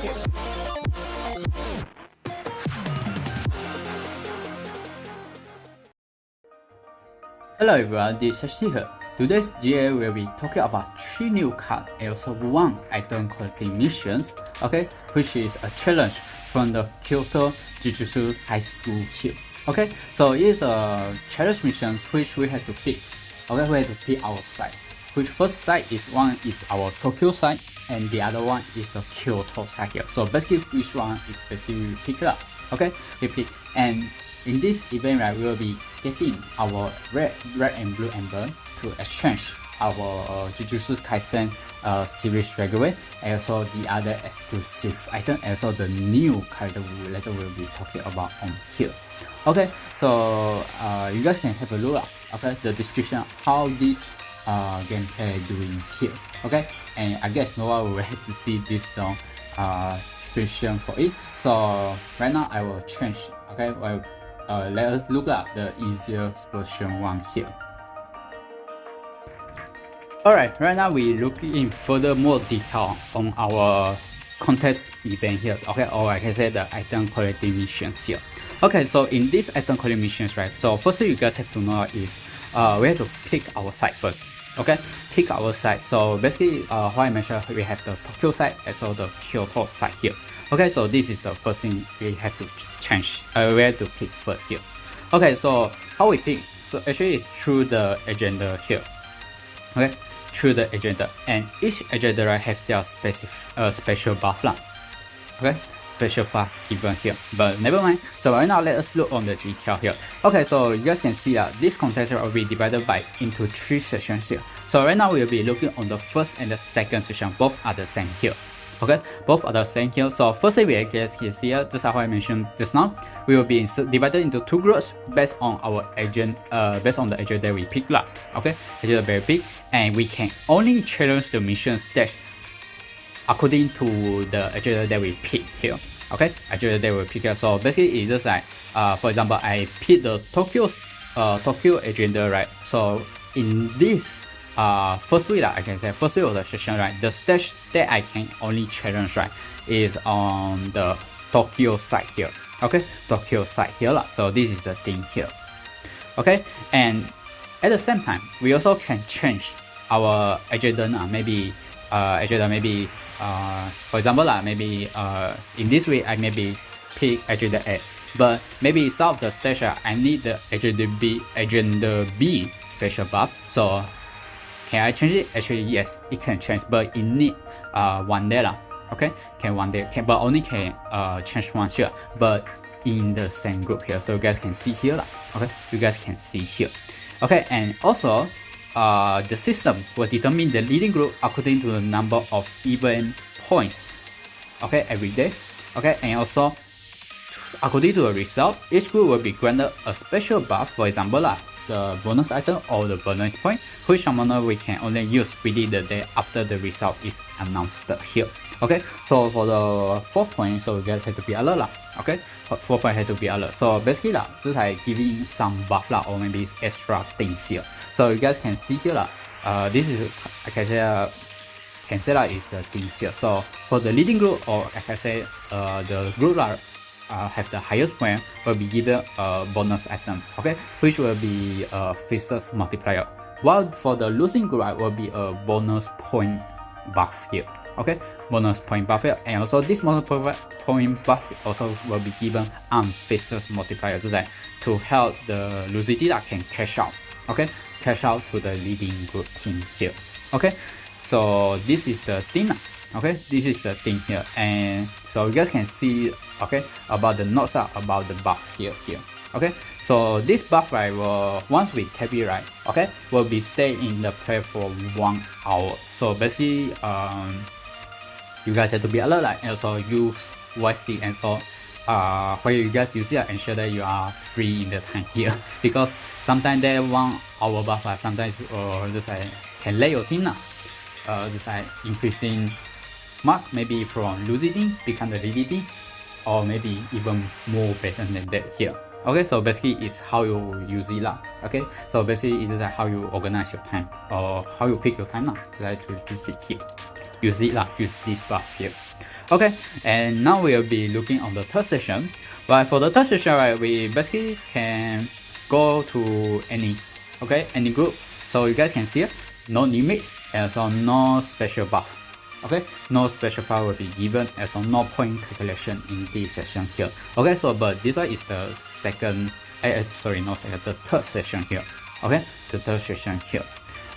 here. Hello everyone, this is HT here. Today's GNN will be talking about 3 new cards and also 1 item collecting missions, okay, which is a challenge from the Kyoto Jujutsu High School here. Okay, so it's a challenge mission which we have to pick. Okay, we have to pick our side. Which first side is one is our Tokyo side and the other one is the Kyoto side here. So basically which one is basically we pick up. Okay, we pick, and in this event, right, we will be getting our red and blue emblem to exchange our Jujutsu Kaisen series regular, and also the other exclusive item, and also the new character we later will be talking about on here. Okay, so you guys can have a look at, okay, the description how this gameplay doing here. Okay, and I guess no one will have to see this description for it. So right now I will change. Okay, well, let us look at the easiest version one here. Alright, right now we look in further more detail on our contest event here. Okay, or I can say the item collecting missions here. Okay, so in this item collecting missions, right, so firstly you guys have to know is we have to pick our side first. Okay, pick our side. So basically what I mentioned, we have the Tokyo side as well the Kyoto side here. Okay, so this is the first thing we have to change. We have to pick first here. Okay, so how we pick? So actually it's through the agenda here. Okay, through the agenda, and each agenda right have their special buff lah. Okay, special buff given here. But never mind. So right now let us look on the detail here. Okay, so you guys can see that this contest will be divided into 3 sections here. So right now we will be looking on the first and the second section. Both are the same here. Okay, both are the same here. So firstly, we guys can see here, just how I mentioned just now, we will be divided into 2 groups based on our agent, based on the agent that we pick lah. Okay, agent very big, and we can only challenge the mission stage according to the agent that we pick here. Okay, agent that we pick here. So basically, it's just like, for example, I pick the Tokyo agenda, right? So in this first week, I can say first week of the session, right, the stage that I can only challenge, right, is on the Tokyo side here. Okay, Tokyo side here lah. So this is the thing here. Okay, and at the same time we also can change our agenda maybe for example maybe in this way I maybe pick agenda A, but maybe some of the stage I need the agenda B special buff. So can I change it? Actually yes, it can change, but it need 1 day lah. Okay, can 1 day, but only can change once here, but in the same group here. So you guys can see here lah. Okay, you guys can see here. Okay, and also the system will determine the leading group according to the number of event points, okay, every day. Okay, and also according to the result, each group will be granted a special buff. For example lah, the bonus item or the bonus point, which summoner we can only use within the day after the result is announced here. Okay, so for the 4 points, so you guys have to be alert lah. Okay, 4 points have to be alert. So basically lah, just like giving some buff lah, or maybe extra things here. So you guys can see here lah. This is, I can say lah, is the things here. So for the leading group, or I can say the group lah, have the highest point will be given a bonus item, okay, which will be a Fixers multiplier. While for the losing group, will be a bonus point buff here. Okay, bonus point buff here, and also this bonus point buff also will be given Fixers multiplier, so that to help the losing team that can cash out. Okay, cash out to the leading group team here. Okay, so this is the thing. Okay, this is the thing here, and so you guys can see, okay, about the notes about the buff here. Okay, so this buff, right, will once we tap it, right, okay, will be stay in the play for 1 hour. So basically you guys have to be alert, like, and also use wisely, and so when you guys use it, ensure that you are free in the time here, because sometimes that 1 hour buff, sometimes just like can let your team just like increasing mark, maybe from losing team become the leading team, or maybe even more better than that here. Okay, so basically it's how you use it lah. Okay, so basically it's like how you organize your time, or how you pick your time lah, to use it here, use this buff here. Okay, and now we'll be looking on the third session. Right, for the third session, right, we basically can go to any group. So you guys can see it, no limits, and so no special buff. Okay, no special power will be given, and so no point calculation in this session here. Okay, so but this one is the second, sorry, not second, the third session here. Okay, the third session here.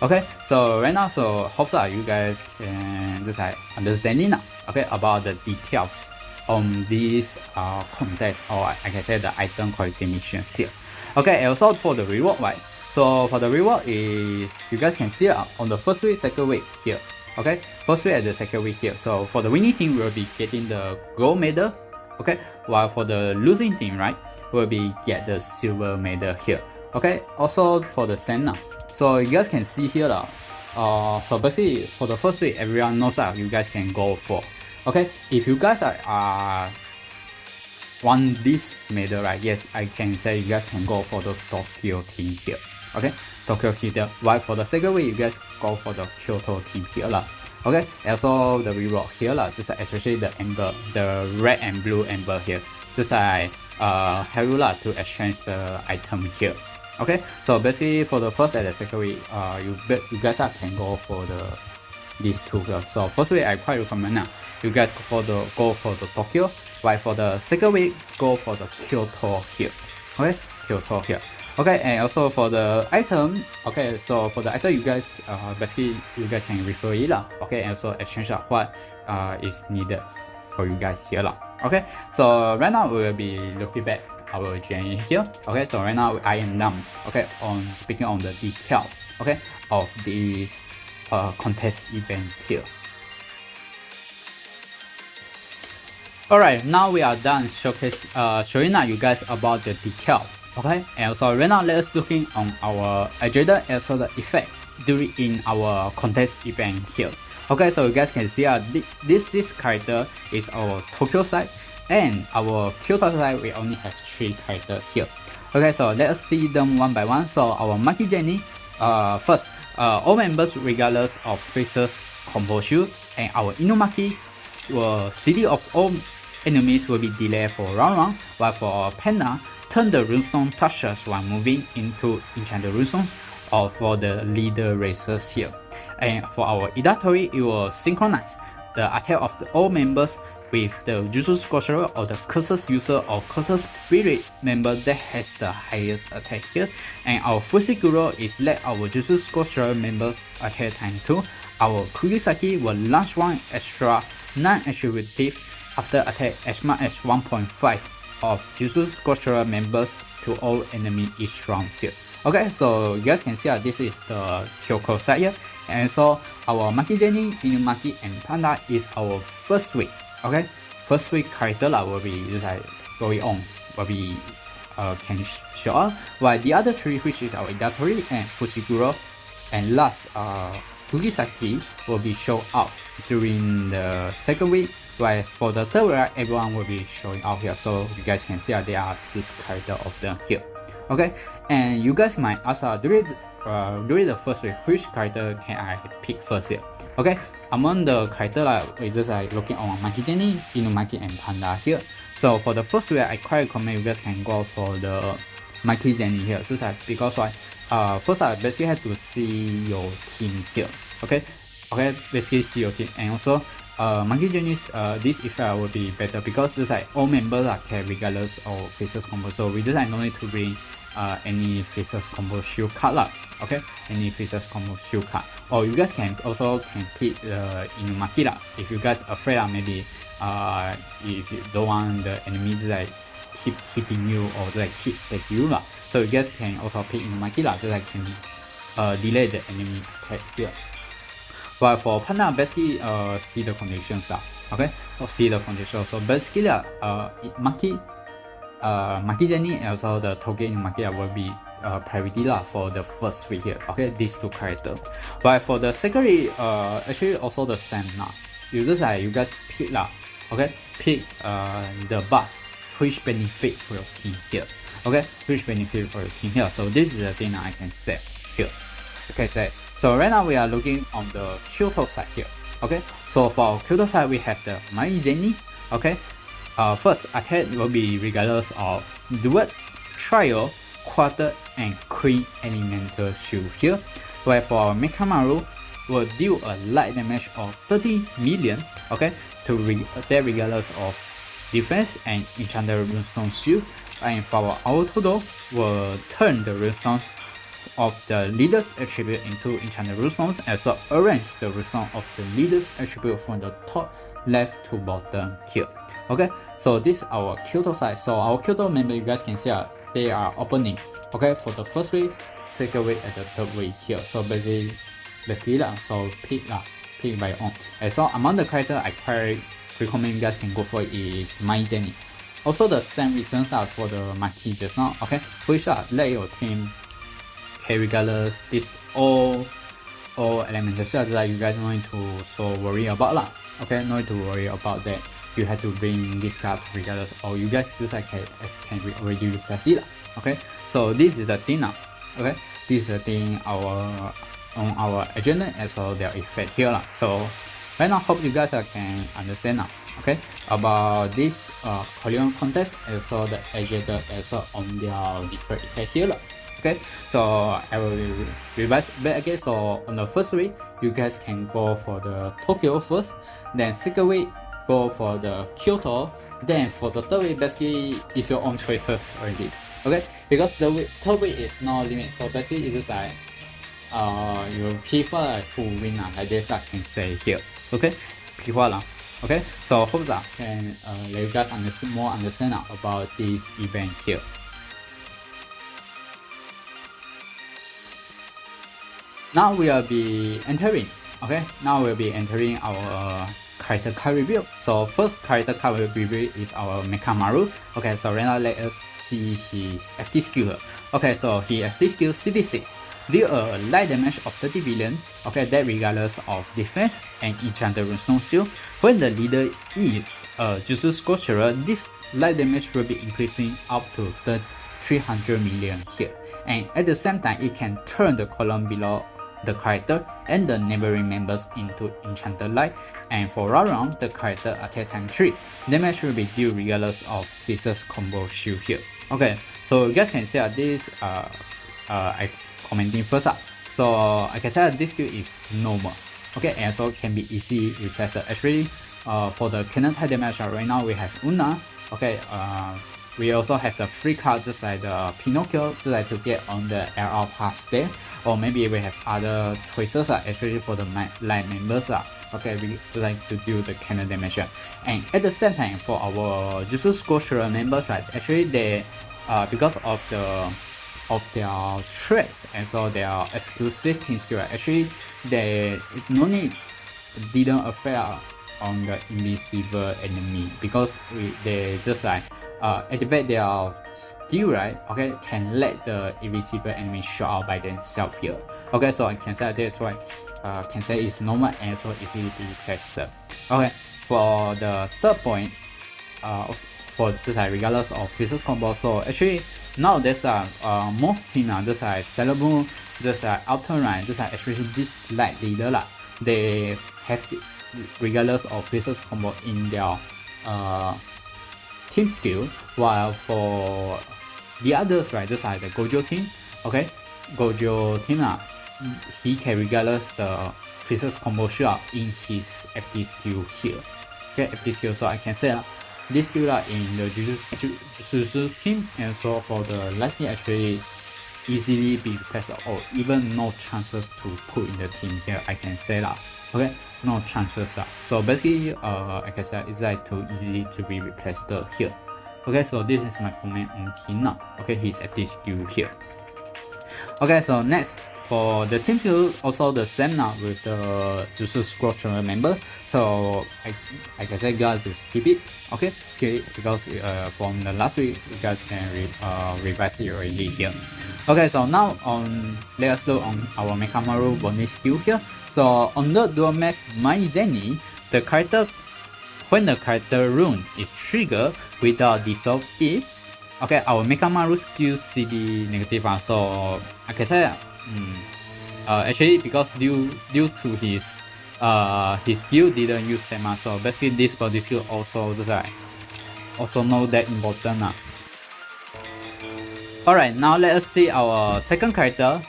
Okay, so right now, so hopefully you guys can just like understanding now, okay, about the details on this context, or I can say the item quality missions here. Okay, and also for the reward, right? So for the reward is, you guys can see on the first week, second week here. Okay, first week and the second week here. So for the winning team, we'll be getting the gold medal. Okay, while for the losing team, right, we'll be get the silver medal here. Okay, also for the same now. So you guys can see here so basically for the first week, everyone knows that you guys can go for. Okay, if you guys are want this medal, right? Yes, I can say you guys can go for the Tokyo team here. Okay, Tokyo team here. While for the second week, you guys go for the Kyoto team here lah. Okay, also the reward here lah, just especially the amber, the red and blue amber here. Just like help you lah to exchange the item here. Okay, so basically for the first and the second week, you guys can go for these two girls. So first week I quite recommend now. You guys go for the Tokyo. While for the second week, go for the Kyoto here. Okay, Kyoto here. Okay, and also for the item. Okay, so for the item, you guys basically you guys can refer it lah. Okay, and also exchange what is needed for you guys here lah. Okay, so right now we will be looking back our GNN here. Okay, so right now I am done. Okay, on speaking on the detail. Okay, of this contest event here. Alright, now we are done showing you guys about the detail. Okay, and also right now let's looking on our agenda and also the effect during in our contest event here. Okay, so you guys can see this character is our Tokyo side, and our Kyoto side we only have 3 characters here. Okay, so let us see them one by one. So our Maki Jenny, first, all members regardless of faces composure, and our Inumaki, city of all enemies will be delayed for round 1, while for Panda, turn the runestone touches while moving into enchanted runestones, or for the leader racers here. And for our Idatori, it will synchronize the attack of all members with the Jutsu Sorcerer or the Curses user or Curses Spirit member that has the highest attack here. And our Fushiguro is let our Jutsu Sorcerer members attack time 2. Our Kugisaki will launch one extra non-attributive after attack as much as 1.5 of Jutsu Sorcerer members to all enemy each round here. Okay, so you guys can see this is the Kyoko side here. And so our Maki Jenny, Inumaki, and Panda is our first week. Okay, first week character will be like going on, will be can show up, while the other 3, which is our Idatori and Fushiguro, and last Kugisaki, will be show up during the second week. While for the third week, everyone will be showing out here. So you guys can see there are 6 characters of them here. Okay, and you guys might ask during the first week, which character can I pick first here? Okay, among the character we just looking on Maki Jenny, Inumaki, and Panda here. So for the first week, I quite recommend you guys can go for the Maki Jenny here. So because first I basically have to see your team here. Okay, basically see your team, and also Maki Jenny's this effect will be better because just all members can regardless of faces combo. So we just no need to bring any faces combo shield card lah. Okay, any faces combo shield card. Or you guys can also pick Inumaki lah. If you guys afraid maybe if you don't want the enemies keep hitting you or hit you lah. So you guys can also pick Inumaki lah, so can delay the enemy attack here. But for Panda, basically see the conditions lah. Okay, see the conditions. So basically Maki Jenny and also the Toge Inumaki will be priority lah for the first week here. Okay, these 2 characters. But for the second week, actually also the same now. You guys pick lah. Okay, pick the buff which benefit for your team here. Okay, which benefit for your team here. So this is the thing that I can say here. Okay, so right now we are looking on the Kyoto side here. Okay, so for our Kyoto side, we have the Maizeni. Okay, first attack will be regardless of duet, trio, quarter, and queen elemental shield here. Where for our Mekamaru, will deal a light damage of 30 million. Okay, to that regardless of defense and enchanted runestone shield. And for our Todo, will turn the runestones of the leader's attribute into enchanted runestones, as well arrange the runestone of the leader's attribute from the top left to bottom here. Okay, so this is our Kyoto side. So our Kyoto member, you guys can see they are opening. Okay, for the first week, second week, and the third week here. So basically so pick by your own. And so among the character I quite recommend you guys can go for is Maizeni. Also the same reasons are for the Maki just now. Okay, which let your team regardless this all elemental shards that you guys don't need to so worry about lah. Okay, no need to worry about that. You have to bring this card regardless, or you guys just can already replace it lah. Okay, so this is the thing now. Okay, this is the thing on our agenda as well their effect here lah. So right now hope you guys can understand now. Okay, about this Korean contest and also the agenda as well on their different effect here lah. Okay, so I will revise back again. So on the first week, you guys can go for the Tokyo first, then second week go for the Kyoto, then for the third week basically it's your own choices already. Okay, because the third week is no limit, so basically it's just like you prefer to win like this I can say here. Okay, prefer lah. Okay, so hope that can let you guys understand about this event here. Now we will be entering. Okay, now we'll be entering our character card review. So first character card review is our Mekamaru. Okay, so right now let us see his FT skill. Okay, so his FT skill CD6 deal a light damage of 30 billion. Okay, that regardless of defense and enchanted runestone shield. When the leader is Jutsu Scorcher, this light damage will be increasing up to 300 million here. And at the same time, it can turn the column below the character and the neighboring members into enchanted light. And for round, the character attack time 3. Damage will be due regardless of Caesar's combo shield here. Okay, so you guys can see this I commenting first up. So I can tell this skill is normal. Okay, and so can be easily replaced. Actually, for the cannon type damage right now we have Una. Okay, we also have the free card just like the Pinocchio, just like to get on the LR pass there. Or maybe we have other choices actually for the light members okay, we like to do the cannon damage. And at the same time for our Jutsu Scorcher members, right, actually they because of their traits and so their exclusive team skill, actually they didn't affect on the invisible enemy, because they just like activate their skill, right? Okay, can let the invisible enemy show out by themselves here. Okay, so I can say that's why can say it's normal and so easily to replace. Okay, for the third point, for just like regardless of physical combo, so actually nowadays most team just like Sailor Moon, just like Outer Line, just like especially this light leader they have regardless of physical combo in their team skill, while for the others, right, just like the Gojo team, okay, Gojo team he can regardless the physical combo shot in his FD skill here. Okay, FD skill, so I can say this skill in the Jutsu team, and so for the lightning actually easily be replaced or even no chances to put in the team here, I can say that. Okay, no chances. So basically I can say it's like too easily to be replaced here. Okay, so this is my comment on him okay, his FD skill here. Okay, so next for the team skill, also the same with the Jutsu Scorcher member. So I can say guys to skip it. Okay, skip it because from the last week you guys can revise it already here. Okay, so now let us look on our Mekamaru bonus skill here. So on the dual max Maizeni, the character, when the character rune is triggered without dissolve it, okay, our Mekamaru skill CD negative so I can say actually because due to his his skill didn't use that much. So basically this body skill also not that important. Alright, now let us see our second character,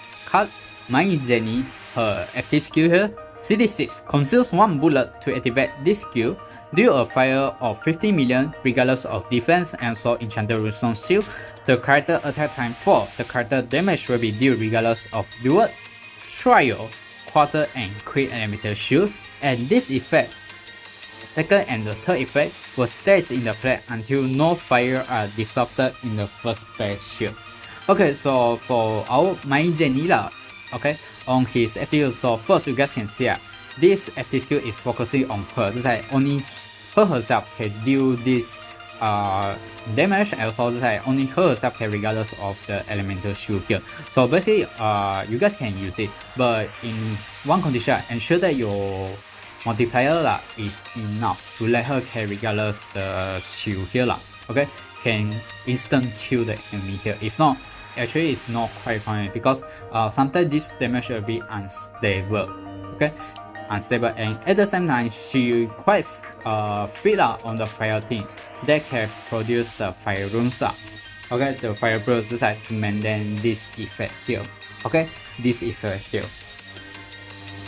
Mai Jenny. Her active skill here, CD6 consumes 1 bullet to activate this skill. Deal a fire of 50 million regardless of defense and so enchanted rune shield. The character attack time 4. The character damage will be dealt regardless of dual, trial, quarter and crit elemental shield. And this effect, second and the third effect, will stay in the flag until no fire are dissolved in the first phase shield. Okay, so for our Mai Jenny okay, on his active, so first you guys can see this active skill is focusing on her, only her herself can deal this damage, and also only her herself can regardless of the elemental shield here. So basically you guys can use it, but in one condition, ensure that your multiplier is enough to let her can regardless the shield here okay, can instant kill the enemy here. If not, actually it's not quite fine because sometimes this damage will be unstable, okay, unstable, and at the same time she quite fit on the fire thing that can produce the fire runes okay, the fire burst to maintain this effect here, okay, this effect here.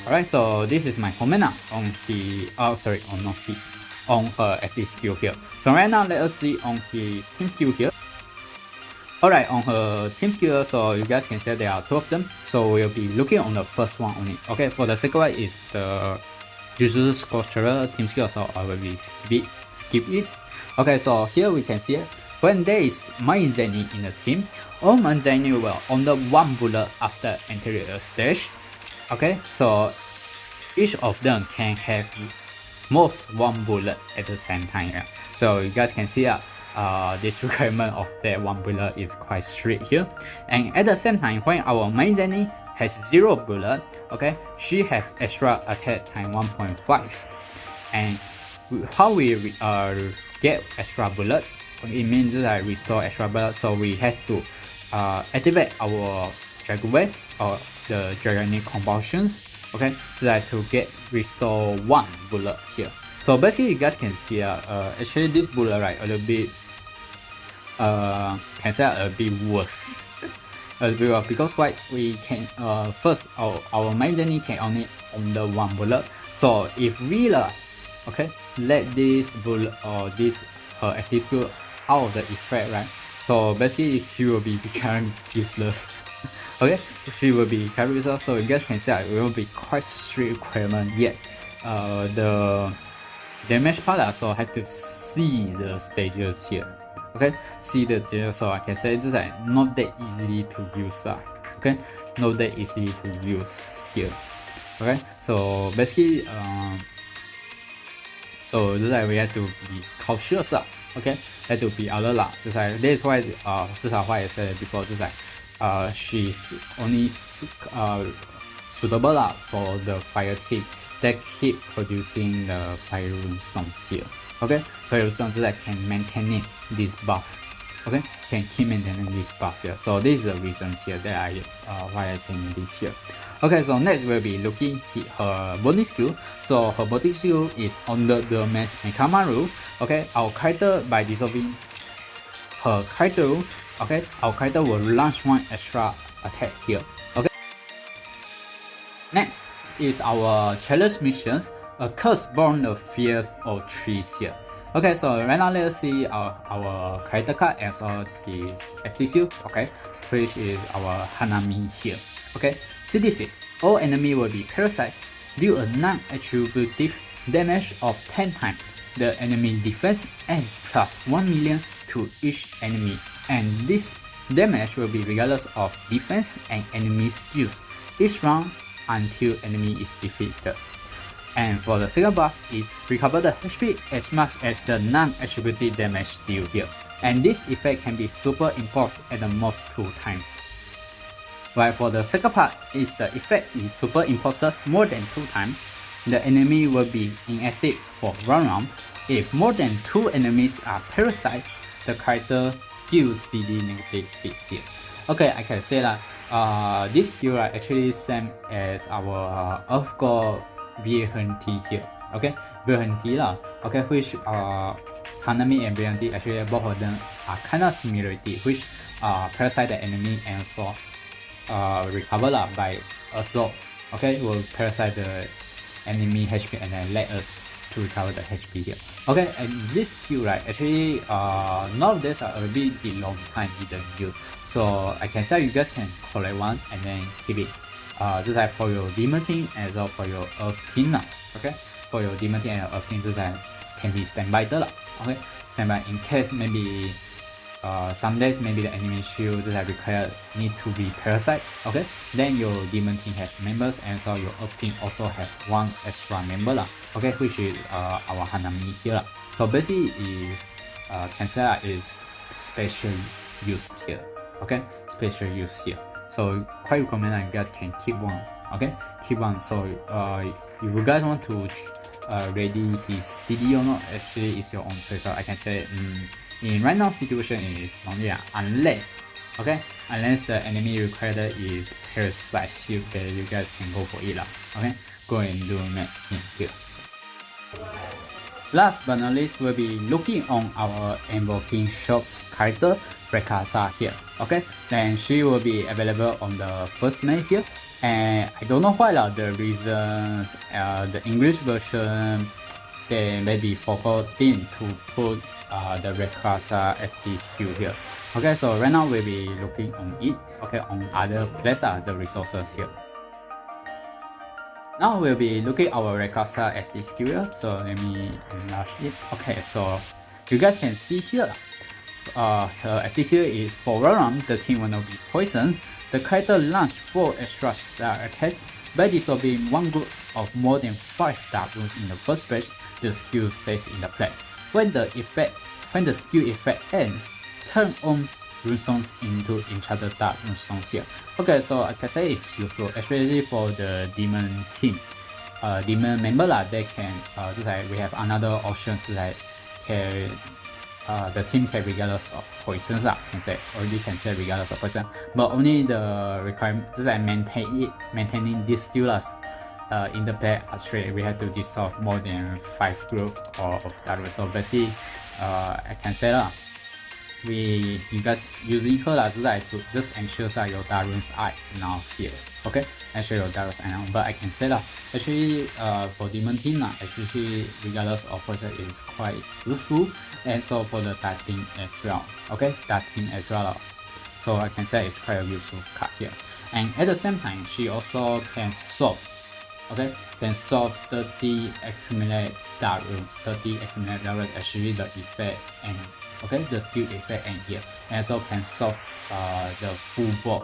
Alright, so this is my comment on the on her active skill here. So right now let us see on his team skill here. Alright, on her team skill, so you guys can see there are 2 of them. So we'll be looking on the first one only. Okay, for the second one is the Jujutsu Scorcher team skill, so I will be skip it. Okay, so here we can see when there is Mai Jenny in the team, all Mai Jenny will only 1 bullet after entering a stage. Okay, so each of them can have most 1 bullet at the same time. So you guys can see this requirement of that 1 bullet is quite strict here. And at the same time, when our Mai Jenny has 0 bullet, okay, she has extra attack time 1.5. And how we get extra bullet, it means that restore extra bullet. So we have to activate our Dragon Wave or the Dragonic Compulsions, okay, so that to get restore 1 bullet here. So basically you guys can see actually this bullet a little bit can say a bit worse. Because why we can first our Mai Jenny can only on the 1 bullet. So if we okay, let this bullet or this her active skill out of the effect, right? So basically she will be becoming useless. Okay, she will be carry useless. So you guys can see it will be quite strict requirement. Yet the damage part, so I have to see the stages here. Okay, see the stages, so I can say this is not that easy to use. Okay, not that easy to use here. Okay, so basically so this is we have to be cautious. Okay, have to be alert. This is why why I said before, she only suitable for the fire team that keep producing the fire runestones here. Okay, fire runestones can maintain this buff. Okay, can keep maintaining this buff here. So this is the reason here that I why I saying this here. Okay, so next we'll be looking at her body skill. So her body skill is under the mass Mekamaru. Okay, our character by dissolving her character, okay, our character will launch 1 extra attack here. Okay. Next is our challenge missions. A curse born of fear of trees here. Okay, so right now let's see our character card as well his aptitude. Okay, which is our Hanami here. Okay, CD6. All enemy will be parasized. Deal a non-attributive damage of 10 times the enemy defense and plus 1 million to each enemy. And this damage will be regardless of defense and enemy skills each round until enemy is defeated. And for the second buff is recover the HP as much as the non-attributed damage dealt here. And this effect can be superimposed at the most 2 times. While for the second part is the effect is superimposed more than 2 times, the enemy will be inactive for 1 round. If more than 2 enemies are parasized, the character skill CD -6 here. Okay, I can say that this skill are actually same as our Earth God VNT here. Okay, VNT lah. Okay, which Hanami and VNT actually both of them are kind of similarity, which parasite the enemy and also recover lah by assault. Okay, will parasite the enemy HP and then let us to recover the HP here. Okay, and this skill right, actually nowadays are a bit long time didn't use, so I can say you guys can collect one and then keep it. Just like for your demon team as well for your earth team lah. Okay, for your demon team and your earth team, just like can be standby 的啦。Okay, standby in case maybe some days maybe the enemy shield just like required need to be parasite. Okay, then your demon team have members and so your earth team also have one extra member lah. Okay, which is our Hanami here lah. So basically is cancel is special use here. Okay, special use here. So quite recommend that you guys can keep one. Okay, keep one. So if you guys want to ready his CD or not, actually it's your own choice. So I can say in right now situation is only unless the enemy required is parasite shield, then you guys can go for it lah. Okay, go and do next in here. Last but not least, we'll be looking on our Evoking shop's character Rekasa here. Okay, then she will be available on the first night here, and I don't know why the reasons the English version they maybe forgotten to put the Rekasa FD skill here. Okay, so right now we'll be looking on it. Okay, on other places the resources here. Now we'll be looking our Rekasa FD skill here. So let me enlarge it. Okay, so you guys can see here. Her FD skill is for round the team will not be poisoned. The character launch 4 extra star attack by disobeying one group of more than 5 dark runes in the first batch. The skill stays in the play. When the skill effect ends, turn on rune songs into enchanted dark rune songs here. Okay, so I can say it's useful, especially for the demon team. Demon member lah, they can just like we have another options like can the team can regardless of poisons lah, can say regardless of poison, but only the requirement just like maintaining this skill in the play straight we have to dissolve more than 5 growth of dark rune. So basically I can say lah, you guys using her just like to just ensure your dark runes are now here. Okay, ensure your dark runes are now. But I can say that actually for demon team actually regardless of poison is quite useful, and so for the dark team as well. Okay, dark team as well. So I can say it's quite a useful card here. And at the same time, she also can solve. Okay, then solve 30 accumulate dark runes. 30 accumulate dark runes actually the effect and okay the skill effect and here, and so can solve the full board.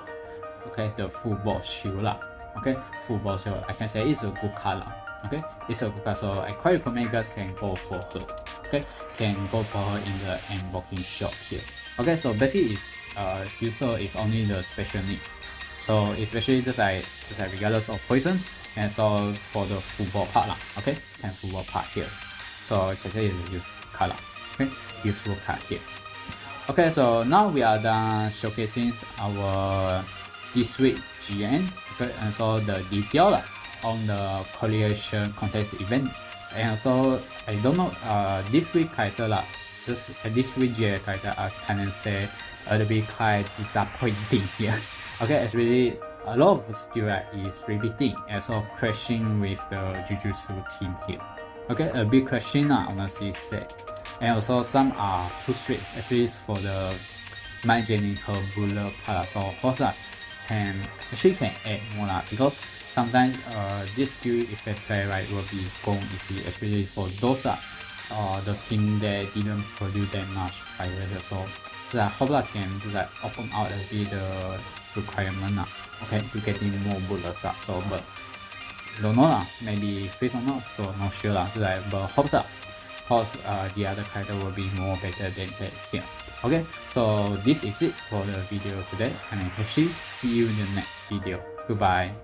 Okay, the full board shield lah. Okay, full board shield. I can say it's a good card lah. Okay, it's a good card, so I quite recommend you guys can go for her. Okay, can go for her in the Evoking shop here. Okay, so basically is user is only the special needs. So especially just like regardless of poison, and so for the full board part lah. Okay, can full board part here. So I can say it's a useful card lah. Okay, useful card here. Okay, so now we are done showcasing our this week GNN. Okay, and so the detail on the collation contest event, and also I don't know this week character this week GNN character I can say a little bit quite disappointing here. Okay, it's really a lot of skill is repeating and so crashing with the Jujutsu team here. Okay, a bit crashing honestly say. And also some are too strict, especially for the managing her bullet part. So of course can actually can add more because sometimes this skill effect play will be gone easy, especially for those the team that didn't produce that much fireworks. So I hope that can just open out a bit the requirement okay, to getting more bullets so but don't know maybe face or not, so not sure but hope the other character will be more better than that here. Okay, so this is it for the video today, and I actually see you in the next video. Goodbye.